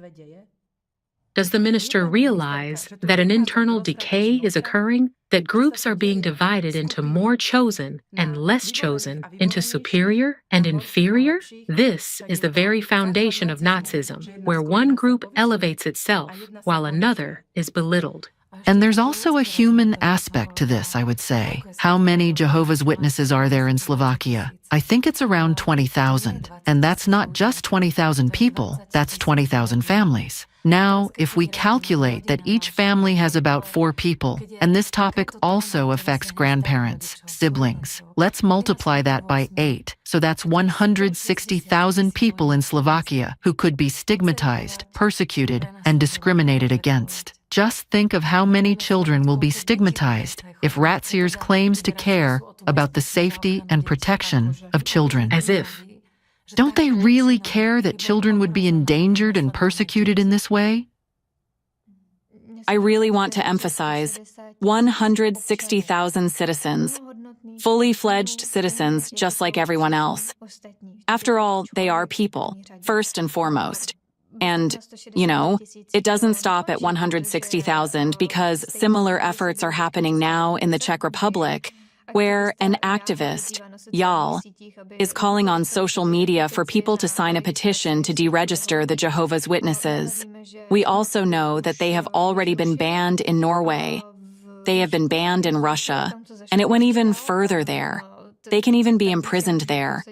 Does the minister realize that an internal decay is occurring, that groups are being divided into more chosen and less chosen, into superior and inferior? This is the very foundation of Nazism, where one group elevates itself while another is belittled. And there's also a human aspect to this, I would say. How many Jehovah's Witnesses are there in Slovakia? I think it's around 20,000. And that's not just 20,000 people, that's 20,000 families. Now, if we calculate that each family has about 4 people, and this topic also affects grandparents, siblings, let's multiply that by 8. So that's 160,000 people in Slovakia who could be stigmatized, persecuted, and discriminated against. Just think of how many children will be stigmatized if RACIRS claims to care about the safety and protection of children. As if. Don't they really care that children would be endangered and persecuted in this way? I really want to emphasize 160,000 citizens, fully fledged citizens just like everyone else. After all, they are people, first and foremost. And, it doesn't stop at 160,000 because similar efforts are happening now in the Czech Republic, where an activist, Y'all, is calling on social media for people to sign a petition to deregister the Jehovah's Witnesses. We also know that they have already been banned in Norway. They have been banned in Russia, and it went even further there. They can even be imprisoned there.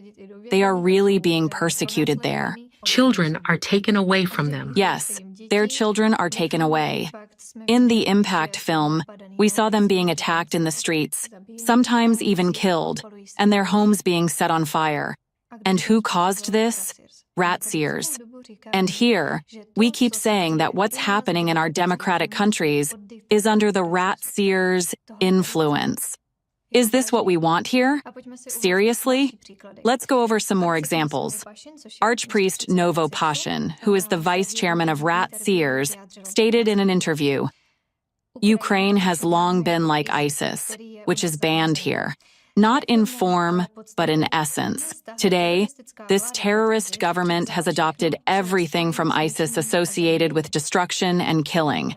They are really being persecuted there. Children are taken away from them. Yes, their children are taken away. In the Impact film, we saw them being attacked in the streets, sometimes even killed, and their homes being set on fire. And who caused this? RACIRS. And here, we keep saying that what's happening in our democratic countries is under the RACIRS influence. Is this what we want here? Seriously? Let's go over some more examples. Archpriest Novo Pashin, who is the vice chairman of RACIRS, stated in an interview, Ukraine has long been like ISIS, which is banned here. Not in form, but in essence. Today, this terrorist government has adopted everything from ISIS associated with destruction and killing.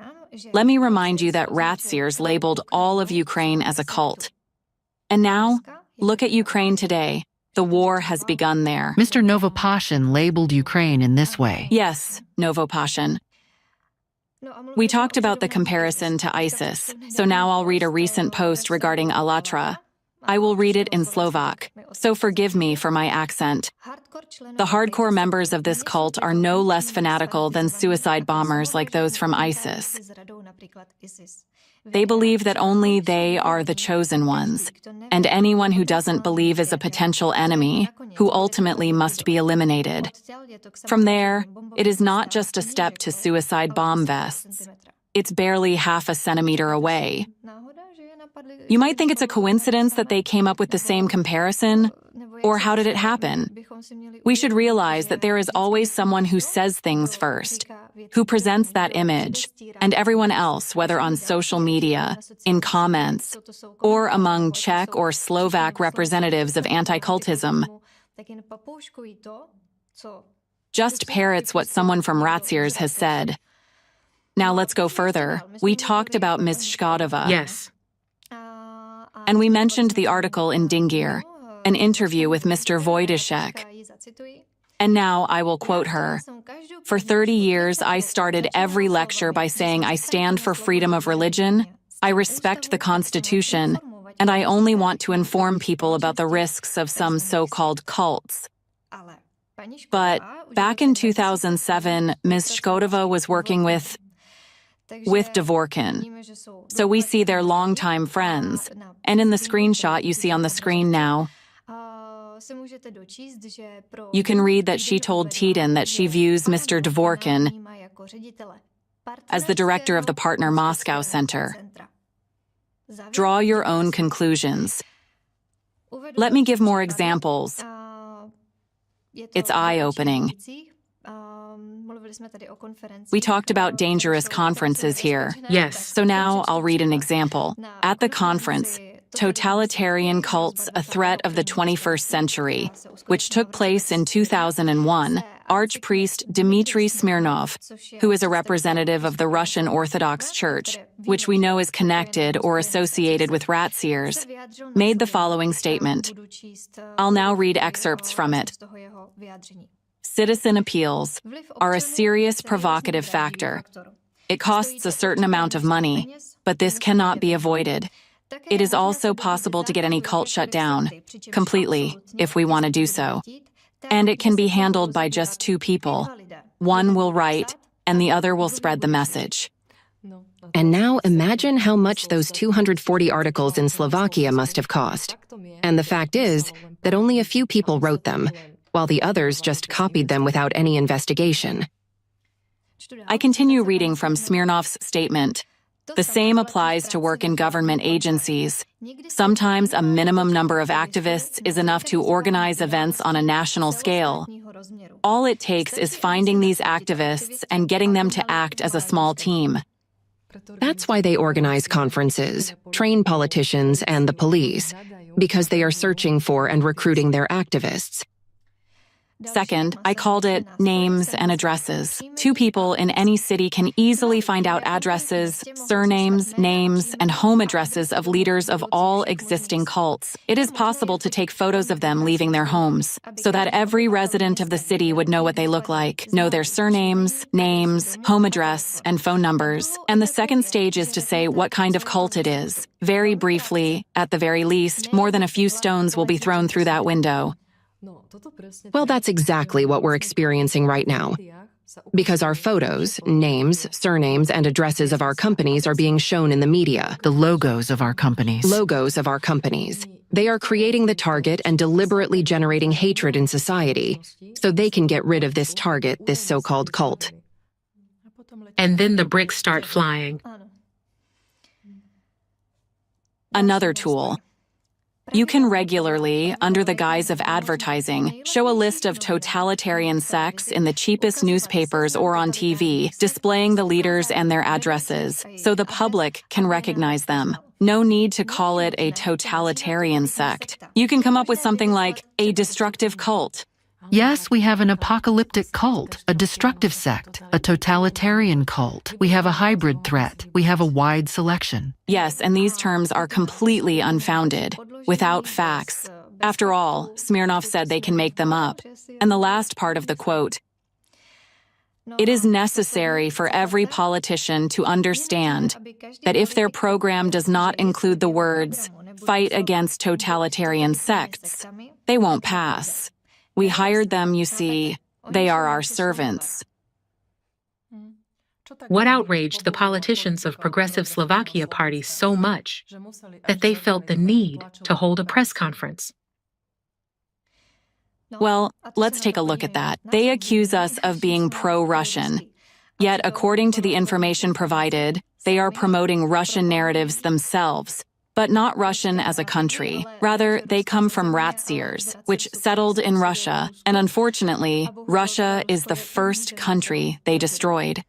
Let me remind you that RACIRS labeled all of Ukraine as a cult. And now, Look at Ukraine today. The war has begun there. Mr. Novopashin labeled Ukraine in this way. Yes, Novopashin. We talked about the comparison to ISIS, so now I'll read a recent post regarding ALLATRA. I will read it in Slovak, so forgive me for my accent. The hardcore members of this cult are no less fanatical than suicide bombers like those from ISIS. They believe that only they are the chosen ones, and anyone who doesn't believe is a potential enemy, who ultimately must be eliminated. From there, it is not just a step to suicide bomb vests. It's barely half a centimeter away. You might think it's a coincidence that they came up with the same comparison, or how did it happen? We should realize that there is always someone who says things first, who presents that image, and everyone else, whether on social media, in comments, or among Czech or Slovak representatives of anti-cultism, just parrots what someone from RACIRS has said. Now let's go further. We talked about Ms. Shkodova. Yes. And we mentioned the article in Dingir, an interview with Mr. Wojciech. And now I will quote her. For 30 years, I started every lecture by saying I stand for freedom of religion, I respect the Constitution, and I only want to inform people about the risks of some so-called cults. But back in 2007, Ms. Shkodova was working with Dvorkin. So we see they're longtime friends. And in the screenshot you see on the screen now, you can read that she told Titan that she views Mr. Dvorkin as the director of the Partner Moscow Center. Draw your own conclusions. Let me give more examples. It's eye-opening. We talked about dangerous conferences here. Yes. So now I'll read an example. At the conference, Totalitarian Cults, a Threat of the 21st Century, which took place in 2001, Archpriest Dmitry Smirnov, who is a representative of the Russian Orthodox Church, which we know is connected or associated with RACIRS, made the following statement. I'll now read excerpts from it. Citizen appeals are a serious provocative factor. It costs a certain amount of money, but this cannot be avoided. It is also possible to get any cult shut down, completely, if we want to do so. And it can be handled by just two people. One will write, and the other will spread the message. And now imagine how much those 240 articles in Slovakia must have cost. And the fact is that only a few people wrote them, while the others just copied them without any investigation. I continue reading from Smirnov's statement. The same applies to work in government agencies. Sometimes a minimum number of activists is enough to organize events on a national scale. All it takes is finding these activists and getting them to act as a small team. That's why they organize conferences, train politicians and the police, because they are searching for and recruiting their activists. Second, I called it names and addresses. Two people in any city can easily find out addresses, surnames, names, and home addresses of leaders of all existing cults. It is possible to take photos of them leaving their homes, so that every resident of the city would know what they look like, know their surnames, names, home address, and phone numbers. And the second stage is to say what kind of cult it is. Very briefly, at the very least, more than a few stones will be thrown through that window. Well, that's exactly what we're experiencing right now. Because our photos, names, surnames, and addresses of our companies are being shown in the media. The logos of our companies. Logos of our companies. They are creating the target and deliberately generating hatred in society, so they can get rid of this target, this so-called cult. And then the bricks start flying. Another tool. You can regularly, under the guise of advertising, show a list of totalitarian sects in the cheapest newspapers or on TV, displaying the leaders and their addresses, so the public can recognize them. No need to call it a totalitarian sect. You can come up with something like a destructive cult, Yes, we have an apocalyptic cult, a destructive sect, a totalitarian cult. We have a hybrid threat. We have a wide selection. Yes, and these terms are completely unfounded, without facts. After all, Smirnov said they can make them up. And the last part of the quote, "It is necessary for every politician to understand that if their program does not include the words, 'fight against totalitarian sects,' they won't pass. We hired them, you see. They are our servants." What outraged the politicians of Progressive Slovakia Party so much that they felt the need to hold a press conference? Well, let's take a look at that. They accuse us of being pro-Russian. Yet, according to the information provided, they are promoting Russian narratives themselves, but not Russian as a country. Rather, they come from RACIRS, which settled in Russia, and unfortunately, Russia is the first country they destroyed.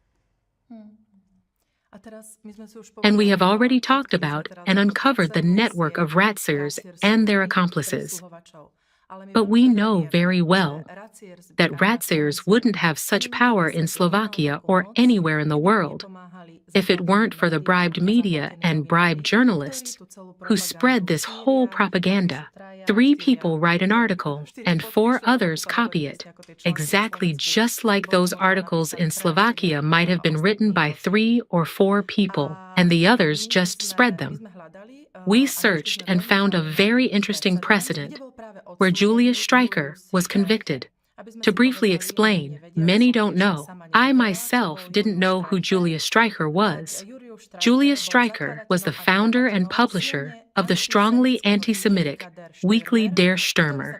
And we have already talked about and uncovered the network of RACIRS and their accomplices. But we know very well that RACIRS wouldn't have such power in Slovakia or anywhere in the world if it weren't for the bribed media and bribed journalists who spread this whole propaganda. 3 people write an article and 4 others copy it, exactly just like those articles in Slovakia might have been written by 3 or 4 people, and the others just spread them. We searched and found a very interesting precedent where Julius Streicher was convicted. To briefly explain, many don't know. I myself didn't know who Julius Streicher was. Julius Streicher was the founder and publisher of the strongly anti-Semitic weekly Der Stürmer,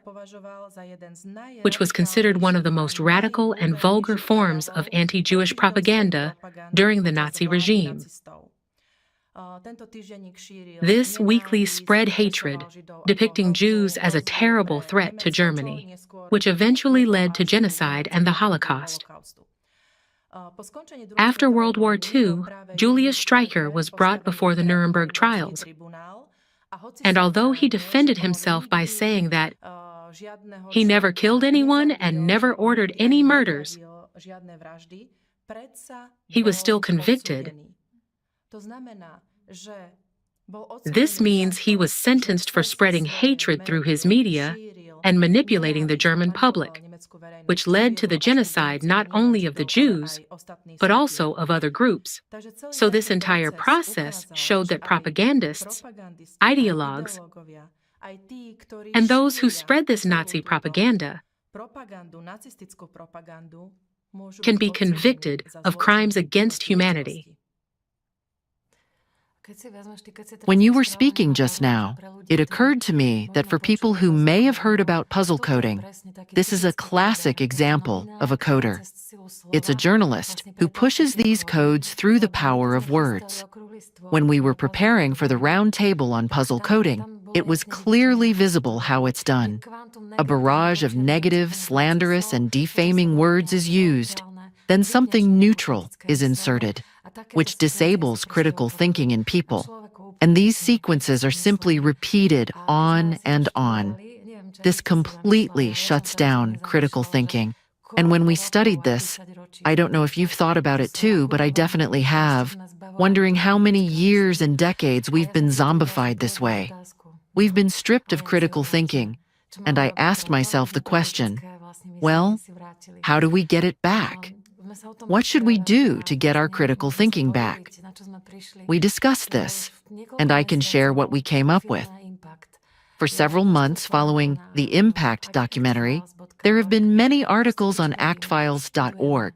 which was considered one of the most radical and vulgar forms of anti-Jewish propaganda during the Nazi regime. This weekly spread hatred, depicting Jews as a terrible threat to Germany, which eventually led to genocide and the Holocaust. After World War II, Julius Streicher was brought before the Nuremberg trials, and although he defended himself by saying that he never killed anyone and never ordered any murders, he was still convicted. This means he was sentenced for spreading hatred through his media and manipulating the German public, which led to the genocide not only of the Jews, but also of other groups. So this entire process showed that propagandists, ideologues, and those who spread this Nazi propaganda can be convicted of crimes against humanity. When you were speaking just now, it occurred to me that for people who may have heard about puzzle coding, this is a classic example of a coder. It's a journalist who pushes these codes through the power of words. When we were preparing for the round table on puzzle coding, it was clearly visible how it's done. A barrage of negative, slanderous, and defaming words is used. Then something neutral is inserted, which disables critical thinking in people. And these sequences are simply repeated on and on. This completely shuts down critical thinking. And when we studied this, I don't know if you've thought about it too, but I definitely have, wondering how many years and decades we've been zombified this way. We've been stripped of critical thinking, and I asked myself the question, well, how do we get it back? What should we do to get our critical thinking back? We discussed this, and I can share what we came up with. For several months following the Impact documentary, there have been many articles on actfiles.org.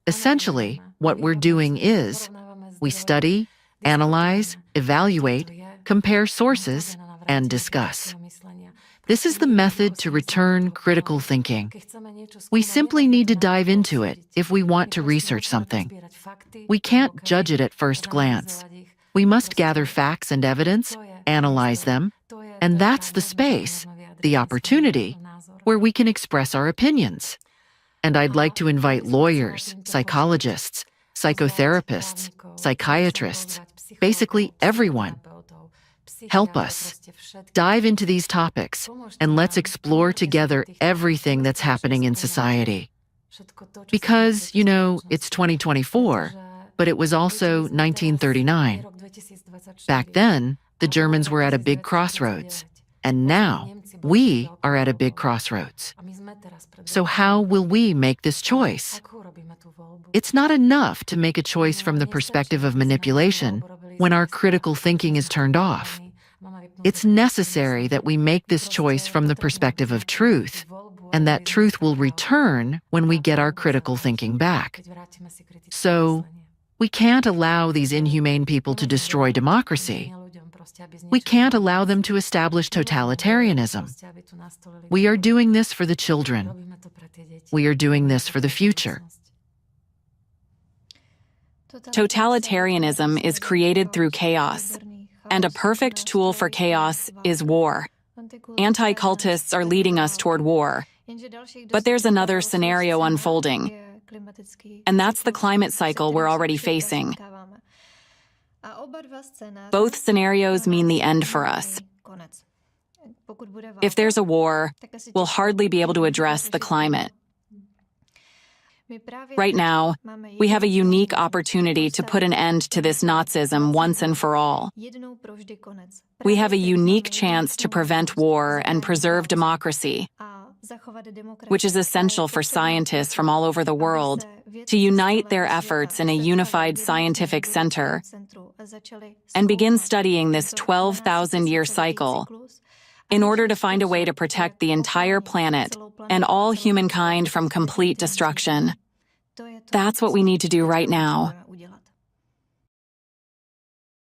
Essentially, what we're doing is, we study, analyze, evaluate, compare sources, and discuss. This is the method to return critical thinking. We simply need to dive into it if we want to research something. We can't judge it at first glance. We must gather facts and evidence, analyze them, and that's the space, the opportunity, where we can express our opinions. And I'd like to invite lawyers, psychologists, psychotherapists, psychiatrists, basically everyone. Help us. Dive into these topics, and let's explore together everything that's happening in society. Because, it's 2024, but it was also 1939. Back then, the Germans were at a big crossroads, and now we are at a big crossroads. So how will we make this choice? It's not enough to make a choice from the perspective of manipulation when our critical thinking is turned off. It's necessary that we make this choice from the perspective of truth, and that truth will return when we get our critical thinking back. So, we can't allow these inhumane people to destroy democracy. We can't allow them to establish totalitarianism. We are doing this for the children. We are doing this for the future. Totalitarianism is created through chaos, and a perfect tool for chaos is war. Anti-cultists are leading us toward war. But there's another scenario unfolding, and that's the climate cycle we're already facing. Both scenarios mean the end for us. If there's a war, we'll hardly be able to address the climate. Right now, we have a unique opportunity to put an end to this Nazism once and for all. We have a unique chance to prevent war and preserve democracy, which is essential for scientists from all over the world to unite their efforts in a unified scientific center and begin studying this 12,000-year cycle in order to find a way to protect the entire planet and all humankind from complete destruction. That's what we need to do right now.